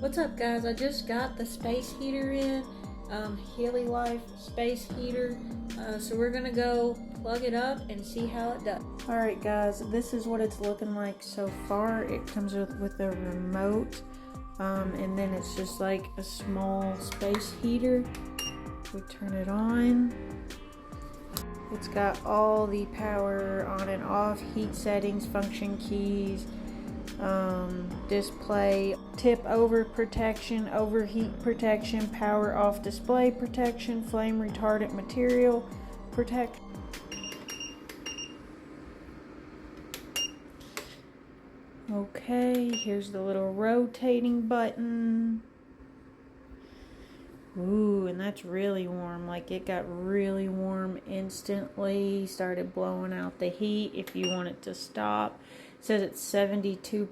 What's up, guys? I just got the space heater in, Healy Life space heater. So we're gonna go plug it up and see how it does. Alright guys, this is what it's looking like so far. It comes with a remote, and then it's just like a small space heater. We turn it on. It's got all the power on and off, heat settings, function keys, display, tip over protection, overheat protection, power off display protection, flame retardant material protect. Okay, here's the little rotating button. Ooh, and that's really warm. Like, it got really warm instantly. Started blowing out the heat. If you want it to stop, it says it's 72.